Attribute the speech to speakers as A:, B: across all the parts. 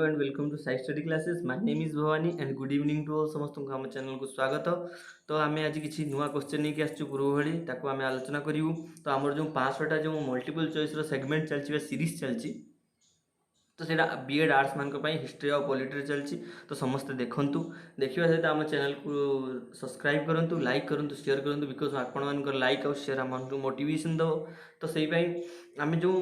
A: And welcome to Sai study classes. My name is Bhavani and good evening to all समस्त को हम channel को स्वागत। तो आम आज किसी नुआ क्वेश्चन नहीं आसू पूर्व भाई ताको आम आलोचना करूँ। तो आमर जो 500टा जो मल्टीपल चॉइस सेगमेंट चलती सीरीज चलती तो सेटा बीएड आर्ट्स मान हिस्ट्री और पॉलिटी चलती। तो समस्ते देखूँ देखा सहित आम चैनल को सब्सक्राइब करूँ, लाइक करूँ, शेयर करूँ बिकज आपण लाइक और शेयर आम मोटिवेशन दब। तो से आम जो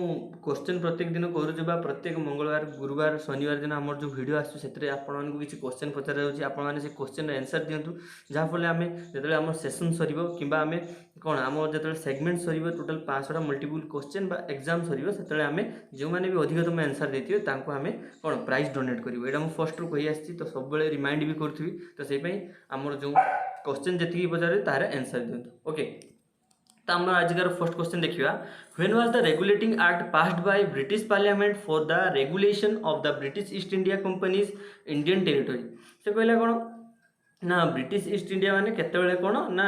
A: क्वेश्चन प्रत्येक दिन करुँ प्रत्येक मंगलवार गुरुवार शनिवार दिन आम जो वीडियो आसुँचे आपण किसी क्वेश्चन पचार जाऊँगी से क्वेश्चन आंसर दिंतु जहाँफल आम जो आम सेसन सर कि आम कौन आम जो सेगमेंट सर टोटाल 500टा मल्टीपल क्वेश्चन एग्जाम सर से आम जो मैंने भी अधिकतम आंसर देते आम कौन प्राइज डोनेट करूँ यहाँ मुझे फर्स्ट रू कही आसी। तो सब रिमाइंड भी करी। तो से आमर जो क्वेश्चन जी पचारे तार आंसर दिंतु। ओके, तो आम आजिकार फर्स्ट क्वेश्चन देखिए, when was the regulating act passed by British parliament for the regulation of the British east India companies Indian territory. से कहला कौन ना ब्रिटिश ईस्ट इंडिया माने केतेबेले कौन ना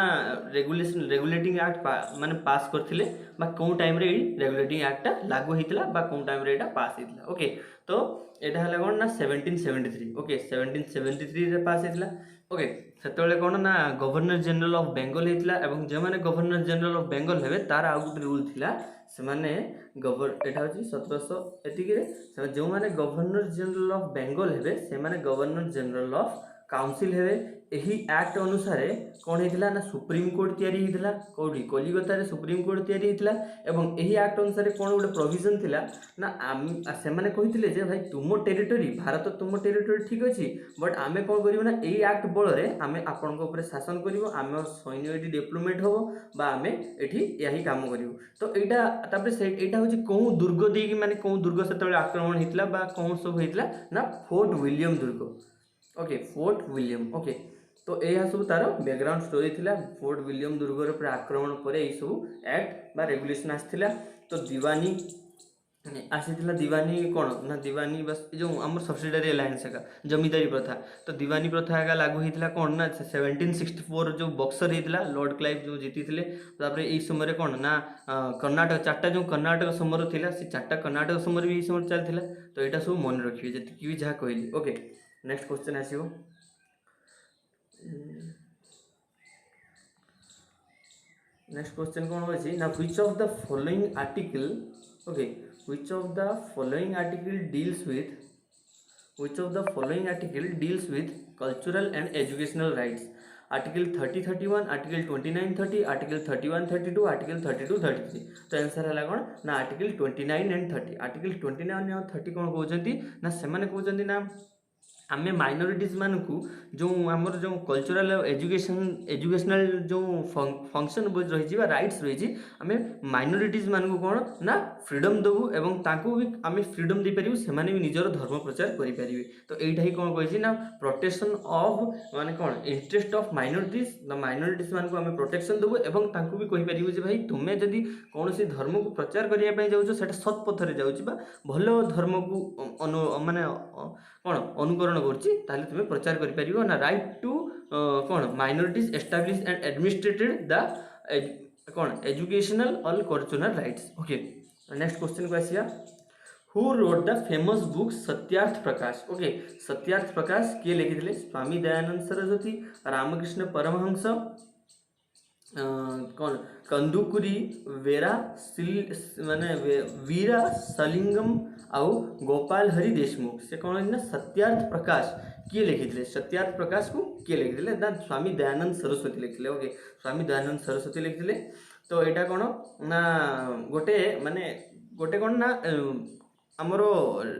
A: रेगुलेटिंग एक्ट माने पास करथिले बा कौ टाइम रे रेगुलेटिंग एक्टा लागू होइतला बा कौ टाइम रे एटा पास होइतला। ओके, तो एटा हला कौन ना 1773। ओके, 1773 रे पास होइतला। ओके, सेतेबेले कौन ना गवर्नर जनरल ऑफ बेंगल होइतला एवं जे माने गवर्नर जनरल ऑफ बेंगल हेबे तार आउ गुटे रूल थिला से माने एटा होची 1700 एतिकी रे जो माने गवर्नर जनरल ऑफ बेंगल हेबे से माने गवर्नर जनरल ऑफ काउंसिल हेबे। यही एक्ट अनुसार कौन होता ना सुप्रीम कोर्ट तैयारी होता कौटी कलिकता सुप्रीम कोर्ट तैयारी होता एवं यही एक्ट अनुसार कौन गोटे प्रोविजन थिला ना से मैंने कहते जे भाई तुम टेरिटोरी भारत तुम टेरिटोरी ठीक अच्छी बट आम कौन करूँ ना यही एक्ट बल आम आपण शासन करूँ आम सैन्य ये डेवलपमेंट हम आम यही काम करूँ। तो यहाँ से यहाँ हूँ कौन दुर्ग देकी माने कौन दुर्ग से आक्रमण होता कौन सब होता ना फोर्ट विलियम दुर्ग। Okay, Fort William. ओके, तो यह सब तार बैकग्राउंड स्टोरी थिला। फोर्ट विलियम दुर्गर पर आक्रमण पर यही सब एक्ट बा रेगुलेशन आसाला। तो दीवानी आसीला दीवानी कौन ना दीवानी बस जो आम सब्सिडारी अलायंस है जमींदारी प्रथा। तो दीवानी प्रथा का लागू होता कौन ना 1764 जो बक्सर होता लॉर्ड क्लाइव जो जीती थे। यही समय कौन ना कर्नाटक 4टा जो कर्नाटक समर थिला से 4टा कर्नाटक समर भी समय चलता। तो यहाँ सब मन रखिए जी भी जहाँ कहली। ओके, नेक्स्ट क्वेश्चन आसो। नेक्स्ट क्वेश्चन कौन अच्छी ना which of the following article. Okay, which of the following article deals with cultural and educational rights. Article 3031, article 2930, article 3132, article 3233। तो आंसर है कौन ना आर्टिकल 29 एंड 30। आर्टिकल 29 और 30 कौन कहते ना से कहते ना आमे माइनॉरिटीज मानकू जो आमर जो कल्चरल एजुकेशनल जो फंक्शन रही राइट्स रही आम माइनॉरिटीज मानकू कौन ना फ्रीडम देवु एवं तांको भी आम फ्रीडम दे पारिबु से माने भी निजर धर्म प्रचार करि पारिबे। तो एटा ही कौन कहि ना प्रोटेक्शन ऑफ माने कौन इंटरेस्ट ऑफ माइनॉरिटीज मानकू आम प्रोटेक्शन देवु एवं तांको भी कहि पारिबु जे भाई तुमे जदि कौनसी धर्म को प्रचार करिया पय जाउछो सेटा सत पथरे जाउछि बा भलो धर्म को माने कौन अनुकरण कर तुम्हें प्रचार कर ना राइट टू कौन minorities establish and administrated the कौन educational all cultural rights. Okay, next question को आसिया, who wrote the famous book Satyarth Prakash. Okay, Satyarth Prakash किए लिखिथिले स्वामी दयानंद सरस्वती, रामकृष्ण परमहंस, कौन कंदुकुरी, वेरा माने वीरा सलिंगम आउ गोपाल हरि देशमुख। से कौन ना सत्यार्थ प्रकाश किए लिखिथिले सत्यार्थ प्रकाश को किए लिखिथिले ना स्वामी दयानंद सरस्वती लिखिथिले। ओके, स्वामी दयानंद सरस्वती लिखिथिले। तो यहाँ कौन ना गोटे माने गोटे कौन ना आमर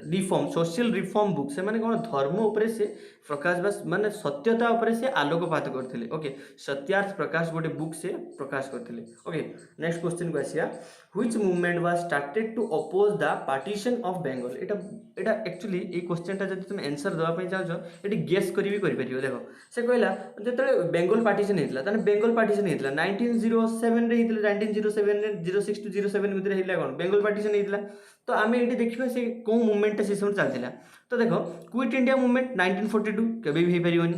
A: रिफॉर्म सोशल रिफॉर्म बुक से माने कौन धर्म उपरे से प्रकाश बस माने सत्यता उपरे से आलोकपात करथिले। ओके, सत्यार्थ प्रकाश गोटे बुक से प्रकाश करथिले। ओके, नेक्स्ट क्वेश्चन को आसिया, which movement was started to oppose the partition of Bengal. एटा एक्चुअली ये क्वेश्चन टा जब तुम आंसर देवा पय चाहो एटी गेस करी परियो। देखो से कहला जतले बेंगल पार्टीशन हेतला ताने बेंगल पार्टीशन हेतला 1907 रे हेतला 1907 रे 06 टू 07 भितर हेतला कोन बेंगल पार्टीशन हेतला। तो आम ये देखा से कौ मुवमेंट से समय चलता। तो देख क्विट इंडिया मुवमेंट 1942 केबे भी हो पारिबनी,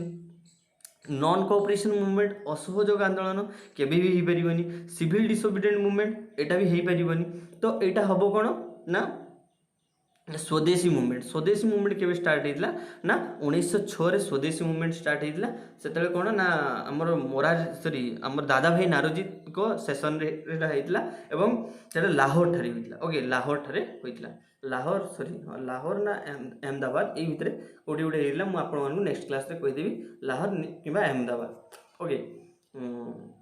A: नॉन कोऑपरेशन मूवमेंट असहयोग आंदोलन केबे भी हो पारिबनी, सिविल डिसोबिडिएंट मूवमेंट एटा भी हो पारिबनी। तो एटा हबो कोन ना स्वदेशी मुवमेंट केवे स्टार्ट होता ना 1906 रे स्वदेशी मुवमेंट स्टार्ट होता से कौन ना आमर मोरार सॉरी आमर दादा भाई नारोजी को सेशन होता एवं सेटा लाहौर ठारे होता ओके लाहौर ठारे होता लाहौर सॉरी लाहौर ना अहमदाबाद ये भितर कोटी गोटे होता मुझे आपको नेक्स्ट क्लास रे कहीदेवी लाहौर कि अहमदाबाद ओके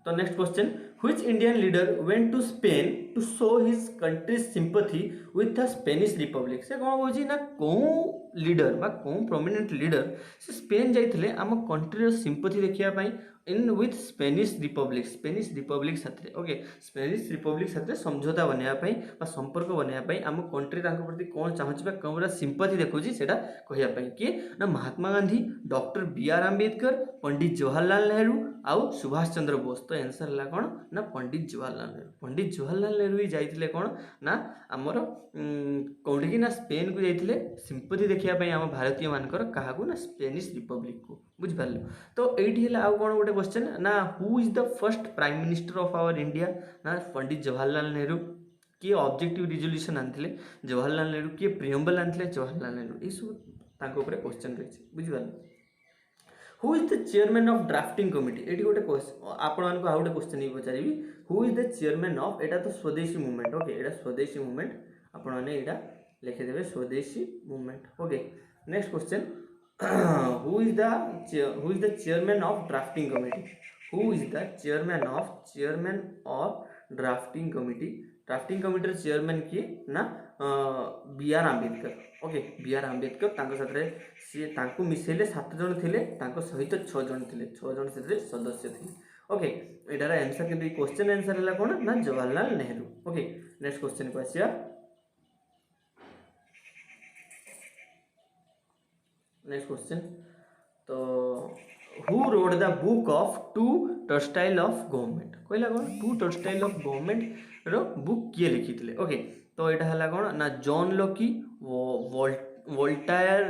A: तो next question which Indian leader went to Spain to show his country's sympathy with the Spanish republic से कौन कौन ना कौन लीडर बा कौन प्रोमिनेंट लीडर से स्पेन जाइए आम कंट्रीर सिंपथी देखापी इन विथ स्पेनिश रिपब्लिक साथे ओके स्पेनिश रिपब्लिक साथे समझौता बनवाई संपर्क बनवाई आम कंट्री प्रति कौन चाहूँगी कौन पूरा सिंपथी देखुची से कहवाई किए ना Mahatma Gandhi doctor B R Ambedkar Pandit Jawaharlal Nehru आउ सुभाष चंद्र बोस तो आंसर है कौन ना पंडित जवाहरलाल नेहरू ही जाइए कौन ना आमर कौटी कि ना स्पेन को जाइए सिंपथी देखापी आम भारतीय मानकर क्या ना स्पेनिश रिपब्लिक को बुझिपार तो ये आउ कौन गोटे क्वेश्चन ना who is the first prime minister of our India ना पंडित जवाहरलाल नेहरू किए ऑब्जेक्टिव रिजोल्यूशन आनी जवाहरलाल नेहरू किए प्रियम्बल आनी जवाहरलाल नेहरू ये सब क्वेश्चन रही बुझिपार who is the chairman of drafting committee ये गोटे आपण मानक आउ गोटे क्वेश्चन ही पचारि who is the chairman of एटा तो स्वदेशी मूवमेंट ओके एटा स्वदेशी मूवमेंट आपण माने एटा लिखिदेवे Swadeshi movement okay next question who is the chairman of drafting committee who is the chairman of drafting committee chairman किए ना B R Ambedkar okay B R Ambedkar सी मिसेले 7 जन थे सहित 6 जन थे 6 जन से सदस्य थे ओके यार आंसर कि क्वेश्चन आंसर है कौन ना Jawaharlal Nehru okay next question को आसिया नेक्स्ट क्वेश्चन तो who wrote the book of two treatises of government कहला कौन टू टर्स्टाइल ऑफ गवर्नमेंट रो बुक किए लिखी थे ओके तो यहाँ है कौन ना John Locke Voltaire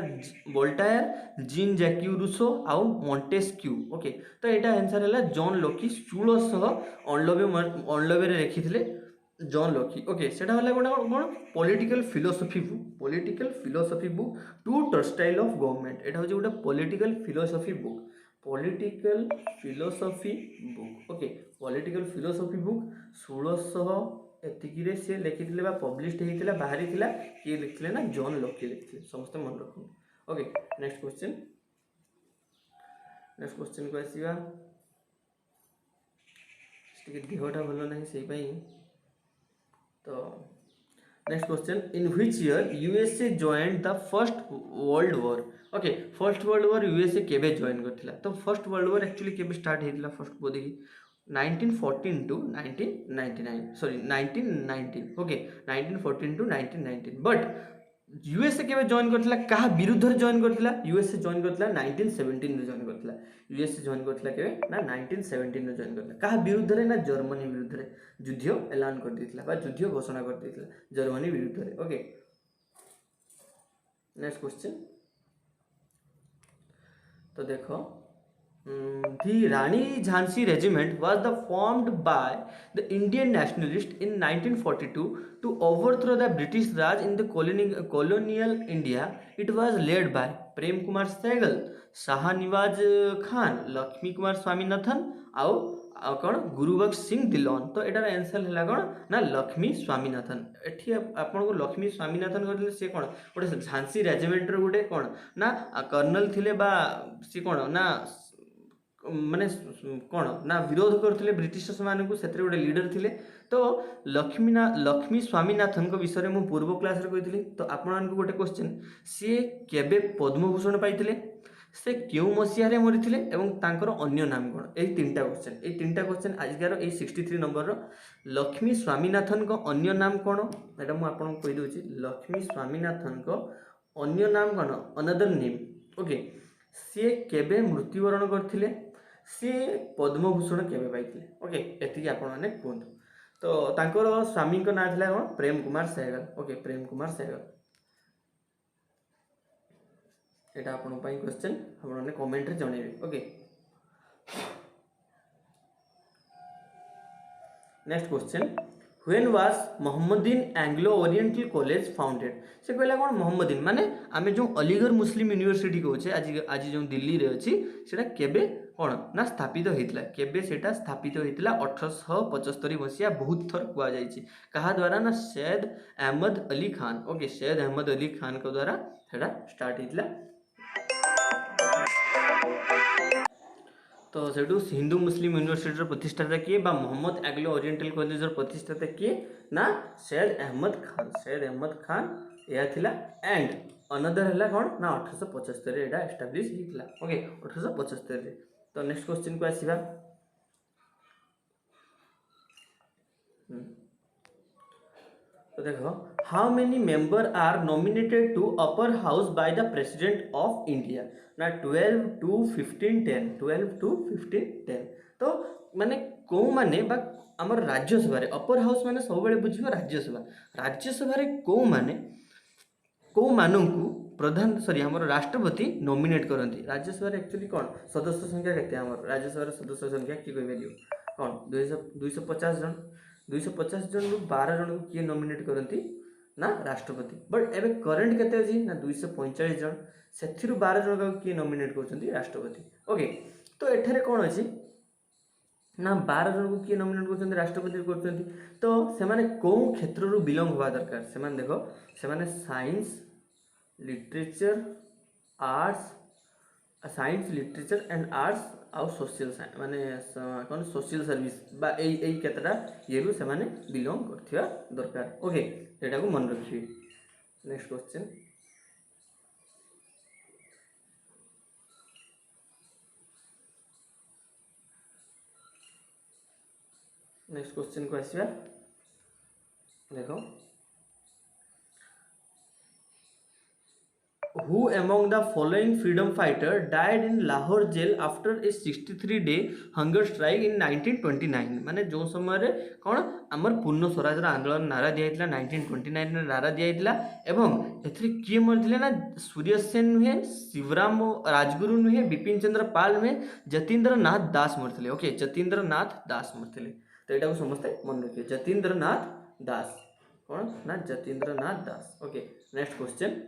A: Jean Jacques Rousseau आउ मॉन्टेस्क्यू ओके तो यहाँ आंसर है जॉन लॉकी 1689 लिखी जॉन लॉकी ओके सेटा वाला कौन political philosophy book two treatises of government एटा होचे गोटे political philosophy book okay political philosophy book 1600 एतिकी से लिखी पब्लिश होता बाहरी किए लिखते ना जॉन लॉकी लिखते समस्त मन रखु ओके नेक्स्ट क्वेश्चन को आसवा देहटा भल ना से तो next question in which year USA joined the first world war okay first world war USA केबे जॉइन करथिला तो फर्स्ट वर्ल्ड वॉर एक्चुअली केबे स्टार्ट हेतिला फर्स्ट बोधि 1914 to 1999 sorry 1919 okay 1914 to 1919 but USA केबे जॉइन करथिला कहा विरुद्ध रे जॉइन करथिला यूएसए जॉइन करथिला 1917 रे जॉइन करथिला यूएसए जॉइन करथिला केबे ना 1917 रे जॉइन करथिला कहा विरुद्ध रे ना जर्मनी विरुद्ध रे युद्ध ऐलान कर देथिला बा युद्ध घोषणा कर देथिला जर्मनी विरुद्ध रे ओके नेक्स्ट क्वेश्चन तो देखो the Rani Jhansi regiment was formed by the Indian nationalists in 1942 to overthrow the British Raj in the colonial India. It was led by Prem Kumar Sehgal, Shahnawaz Khan, Lakshmi Kumar Swaminathan आउ कौन गुरुबख्श सिंह दिलोन तो यार answer है कौन ना लक्ष्मी स्वामीनाथन एठी आपन को लक्ष्मी स्वामीनाथन करले से कौन गोटे झांसी रेजिमेंट रो गोटे कौन ना कर्नल थिले बा सी कौन ना माने कौन ना विरोध करते ब्रिटिश मान को गोटे लीडर थिले तो लक्ष्मी स्वामीनाथन को विषय में पूर्व क्लास रे कही तो आपण गोटे क्वेश्चन सी केबे पद्मभूषण पाइथिले से क्यों मसीह मरी एवं तांकर अन्य नाम कौन यही तीनटा क्वेश्चन आजिकार ये 63 नंबर लक्ष्मी स्वामीनाथन को अन्य नाम कौन एटा मु आपन को कहि दोची लक्ष्मी स्वामीनाथन को अन्य नाम कौन अनदर नेम ओके सी केबे मृत्युवरण करथिले सी पद्मभूषण केबे पाइथिले ओके एतिकी आपन माने कहंतु तो तांकर स्वामी को नाम थिला कौन प्रेम कुमार सहगल ओके प्रेम कुमार सहगल एटा आपन पई क्वेश्चन आपन कमेंट रे जणेबे okay next question when was Mohammedan Anglo Oriental College founded. से कहला कौन मोहम्मदीन माने आमे जो अलीगढ़ मुस्लिम यूनिवर्सिटी कहे आज आज जो दिल्ली रे अछि सेटा केबे कौन ना स्थापित होता केबे सेटा स्थापित होता 1875 मसीहा बहुत थर कुआ जाइछि कहा द्वारा ना सैयद अहमद अली खान। ओके सैयद अहमद अली खान को द्वारा सेटा स्टार्ट होता। तो सेठू हिंदू मुस्लिम यूनिवर्सिटी प्रतिष्ठाता किए बा मोहम्मद एंग्लो ओरिएंटल कॉलेज प्रतिष्ठाता किए ना सैयद अहमद खान। सैयद अहमद खान यह थिला एंड अनदर है कौन ना 1875 एटा एस्टाब्लिश होता। ओके 1875। तो नेक्स्ट क्वेश्चन को आसीबा। तो देखो how many member are nominated to upper house by the president of India ना 12 टू 15 10 12 टू 15 10। तो माने को माने बा हमर राज्यसभा रे अपर हाउस माने सब बेले बुझिबो राज्यसभा। राज्यसभा रे को माने को माननकु प्रधान सॉरी हमर राष्ट्रपति नॉमिनेट करंती। राज्यसभा रे एक्चुअली कोन सदस्य संख्या केते हमर राज्यसभा रे सदस्य संख्या की कहि भेलियो कोन 250 जन। 250 जन 12 जन को किए नॉमिनेट करती ना राष्ट्रपति। बट एबे करंट केते अछि ना 245 जन से 12 जन को किए नॉमिनेट करछंती राष्ट्रपति। ओके तो एठारे कोन अछि ना 12 जन को किए नॉमिनेट करछंती राष्ट्रपति करछंती। तो से माने को क्षेत्र रु बिलोंग होवा दरकार। से माने देखो से माने science literature arts science literature and arts आउ सोशल साइंस माने कौन सोशल सर्विस बा ए केतटा ये रु से माने बिलोंग करथिया दरकार। ओके एटा को मन रखिए। नेक्स्ट क्वेश्चन नेक्स्ट क्वेश्चन को आसीबा। देखो who among the following freedom fighter died in Lahore jail after a 63-day hunger strike in 1929। माने जो समय रे कौन आमर पूर्ण स्वराज आंदोलन नारा दिया 1929 रे नारा दिया एवं एथरे किए मरथिले ना सूर्य सेन नुहे शिवराम राजगुरु नुहे बिपिन चंद्र पाल नुहे जतीन्द्र नाथ दास मरथिले। ओके जतीन्द्र नाथ दास मरथिले। तो एटा को समझते मन रखिए जतीन्द्र नाथ दास कौन ना Jatindra Nath Das. Okay next question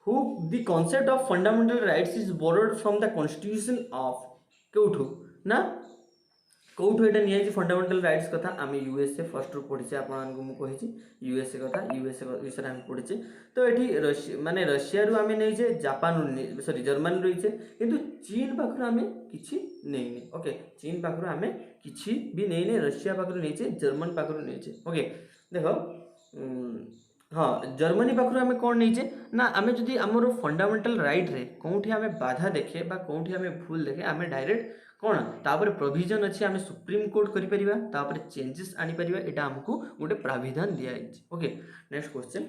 A: who the concept of fundamental rights is borrowed from the constitution of कोठू ना कोठू एटा निया फंडामेंटल राइट्स कथा आम यूएसए फर्स्ट रु पढ़ी आपको मुझे कही यूएसए कथा यूएसए विषय आम पढ़ी। तो ये माने रशिया रु आम नहीं जापान सॉरी जर्मनी रही किंतु चीन पाखु आम कि नहीं। ओके चीन पाखु आम कि भी नहीं रशिया पाखु नहीं जर्मन पाखु नहीं। ओके देखो हाँ जर्मनी पाखु आम कौन नहीं ना आम जदि आमर फंडामेंटल राइट रे कौटी आम बाधा देखे बा कौटी आम भूल देखे आम डायरेक्ट कौन तापर प्रोविजन अच्छी आम सुप्रीम कोर्ट करें चेंजेस आनी परिबा एटा हमको गोटे प्राविधान दिया। ओके नेक्स्ट क्वेश्चन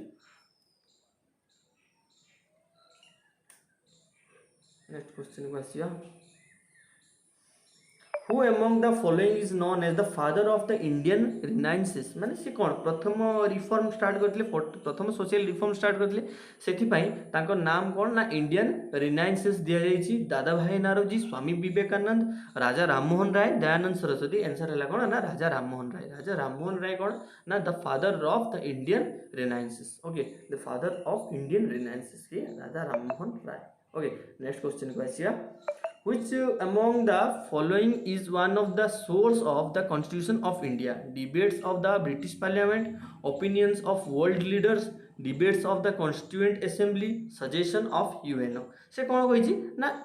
A: को आसिया। Who among the following is known as the father of the Indian Renaissance माने से कौन प्रथम रिफॉर्म स्टार्ट करथिले प्रथम सोशल रिफॉर्म स्टार्ट करथिले सेथि पई तांको नाम कौन ना इंडियन रिनाइंसेस दिया जाइछि दादा भाई नारोजी स्वामी विवेकानंद राजा राममोहन राय दयानंद सरस्वती। आंसर है कौन ना राजा राममोहन राय। राजा राममोहन राय कौन ना the father of the Indian renaissance. Okay the father of Indian renaissance के Raja Rammohan Roy. Okay next question को आसिया। Which among the following is one of the source of the Constitution of India? Debates of the British Parliament, opinions of world leaders, debates of the Constituent Assembly, suggestion of UNO। से कौन कही ना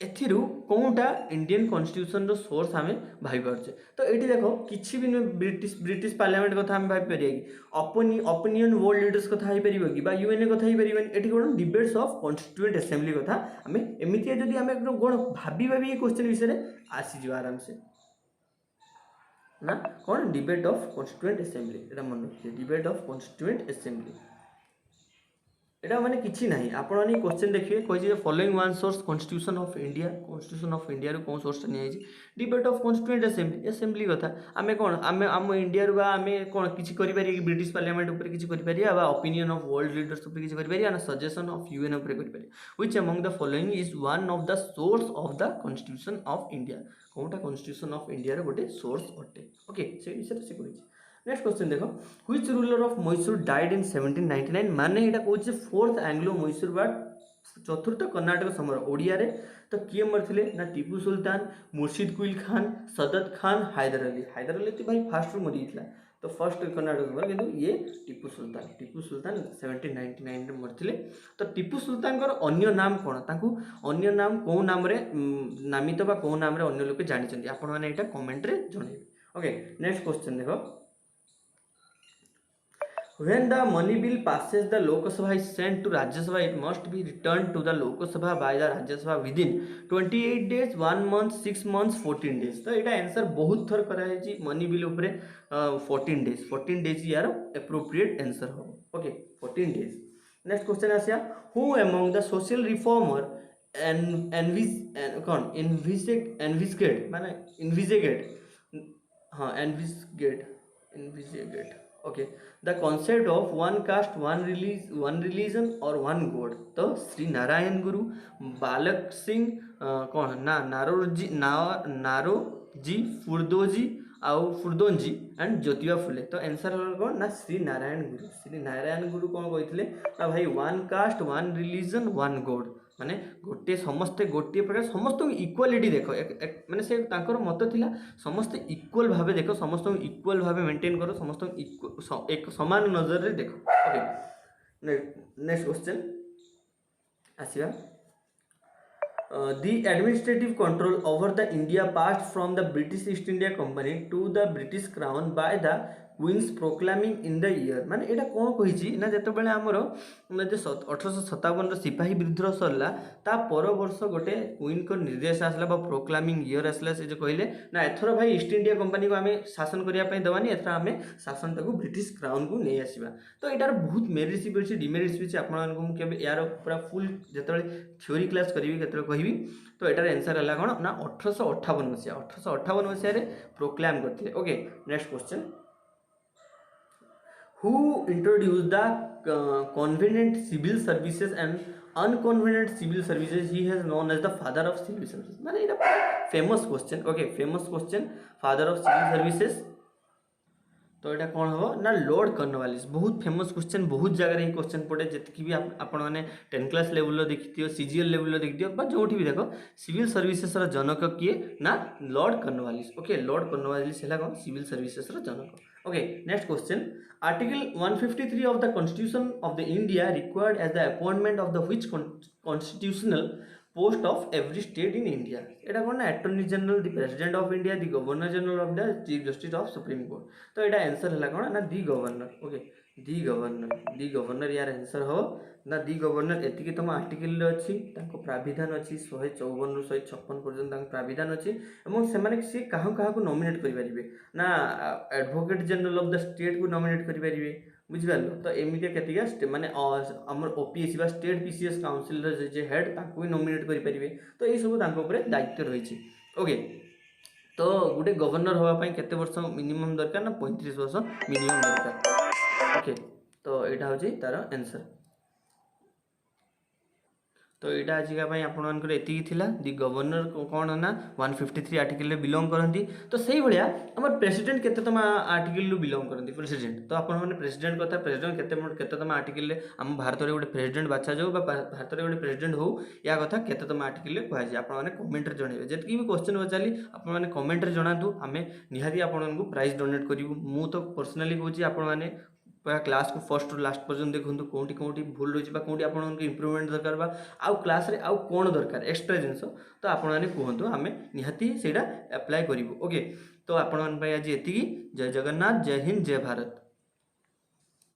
A: एथिरु कौनटा Indian constitution रो source आमे भाई पारछे। तो एठी देखो किछि भी ब्रिटिश पार्लियामेंट कथा हम भाई परिया कि ओपिनियन वर्ल्ड लीडर्स कथा ही परिबो कि बा यूएनए कथा ही परिबो एठी कोन डिबेट्स ऑफ कॉन्स्टिट्यूएंट असेंबली कथा आमे एमितिया जदी आमे एकदम कोन भाबी ये क्वेश्चन विषय रे आसी जिवा आराम से ना कौन डिबेट ऑफ कॉन्स्टिट्यूएंट असेंबली एटा मन रखिए डिबेट ऑफ कॉन्स्टिट्यूएंट असेंबली। एटा माने किछि नाही आपण माने क्वेश्चन देखिए कहि following one source constitution of India रो कोन सोर्स नै आइछि डिबेट ऑफ कॉन्स्टिट्यूएंट असेंबली कथा आमे कोन आम इंडिया रो आमे कोन किछि करि पारि ब्रिटिश पार्लियामेंट ऊपर किछि करि पारि बा ओपिनियन ऑफ वर्ल्ड लीडर्स ऊपर किछि करि पारि ना सजेशन ऑफ यूएन ऊपर करि पारि which among the following is one of the source of the constitution of India कोनटा कॉन्स्टिट्यूशन ऑफ इंडिया रो गोटे सोर्स अटे ओके से विषय से कहि नेक्स्ट क्वेश्चन देखो which ruler of Mysore died in 1799 माने एटा कहूछ फोर्थ एंग्लो मैसूर बा चतुर्थ कर्नाटक समर ओडिया रे तो किए मरथिले ना टीपू सुल्तान मुर्शिद कुइल खान सदत खान हैदर अली तो भाई फास्ट रू मरिथला तो फर्स्ट कर्नाटक समर किंतु ये टीपू सुल्तान 1799 रे मरथिले तो टीपू सुल्तान कर अन्य नाम कोन ताकू अन्य नाम को नाम रे नामित बा को नाम रे अन्य लोक जानि चंदी आपण माने एटा कमेंट रे जणेबे ओके नेक्स्ट क्वेश्चन देखो when the money bill passes the Lok Sabha is sent to Rajya Sabha it must be returned to the Lok Sabha by the Rajya Sabha within 28 days 1 month 6 months 14 days तो एटा answer बहुत थर करा है जी money bill ऊपर 14 days यार appropriate answer हो okay 14 days next question आसिया who among the social reformer envisaged माने investigate okay the concept of one caste one religion और वन गॉड तो श्री नारायण गुरु बालक सिंह कौन ना नारोजी फुर्दोंजी एंड ज्योतिबा फुले तो आंसर कौन ना श्री नारायण गुरु कौन कहते ना भाई one caste one religion one God माने गोटे समस्ते गोटे प्रकार समस्त इक्वालिटी देख माने से तांकर मत थिला समस्त इक्वल भावे देख समस्त इक्वल भावे मेंटेन करो समस्त एक समान नजर रे देख ओके नेक्स्ट क्वेश्चन आसीबा the administrative control over the India passed from the British East India Company to the British Crown by the Queen's proclaiming in the year माने एटा कोन कहिछि ना जते बेले हमरो 1857 रो सिपाही विद्रोह सरला ता पर वर्ष गोटे क्वीन को निर्देश आसला बा प्रोक्लामिंग ईयर आसला से जे कहले ना एथरो भाई ईस्ट इंडिया कंपनी को हमें शासन करिया पई दवानी एथरा हमें शासन ताको ब्रिटिश क्राउन को नै आसीबा तो एटार बहुत मेरिट्स भी अछि डिमेरिट्स भी अछि आपन को केबे यार पूरा फुल जते थ्योरी क्लास करिवि केते कहबी तो एटार आंसर हला कोन ना 1858 मसिया रे प्रोक्लेम करथिले okay next question who introduced the convenient civil services and unconvenient civil services he has known as the father of civil services माने एटा famous question okay famous question father of civil services तो एटा कौन हो ना Lord Cornwallis बहुत famous question बहुत जगह रे क्वेश्चन पड़े जति भी आपण माने 10 क्लास लेवल रो देखिथियो सीजीएल लेवल रो देखिथियो बा जोठी भी देखो सिविल सर्विसेज रो जनक किए ना Lord Cornwallis okay Lord Cornwallis हैला कोन civil services row Janak okay next question article 153 of the constitution of the India required as the appointment of the which constitutional post of every state in India एटा कोन ना attorney general the president of India the governor general of the chief justice of supreme court तो एटा answer हला कोन ना दी governor okay दी governor यार answer हो ना दी governor एतिकी तम article रे अछि ताको प्राविधान अछि 154 रु 156 पर्यंत ताको प्राविधान अछि एवं से माने से काहा काहा को नॉमिनेट करि परिबे ना advocate general of the state को नॉमिनेट करि परिबे बुझिबालो तो एमितिया केतिका माने हमर ओपीएससी बा स्टेट पीसीएस काउंसिल रे जे हेड ताको भी नॉमिनेट करि परिबे तो ए सब ताको ऊपर दायित्व रही छी ओके तो गुटे गवर्नर होवा पई केते वर्ष मिनिमम दरकार ना 35 वर्ष मिनिमम दरकार ओके तो एटा होची तार आंसर तो यहाँ आज आपर एति दि गवर्नर कौन ना 153 आर्टिकल रे बिलोंग करती तो सही भाया आम प्रेसिडेंट केतम आर्टिकल रू बिलोंग करती प्रेसिडेंट तो आपने प्रेसिडेंट कथा प्रेसिडेंट केतम आर्टिकल रे आम भारत में गोटे प्रेसिडेंट बाछा जाऊ भारत में गोटे प्रेसिडेंट हो या कथा केतम आर्टिकल रे कहुए आपने कमेंट रे जनइबे जतकी भी क्वेश्चन पचारि आपने कमेंट रे जनातु आम निहाती आपको प्राइज डोनेट करूँ मु तो पर्सनाली कहूँ आपने पूरा क्लास को फर्स्ट लास्ट पर्यंत देखो कौटी कौटी भूल रही कौटी आप इम्प्रूवमेंट दरकार बा आउ क्लास रे आउ कौन दरकार एक्स्ट्रा जिनस तो आपने कहतु आम निहाती से अप्लाई करूँ ओके तो आपण आज एति जय जगन्नाथ जय हिंद जय भारत।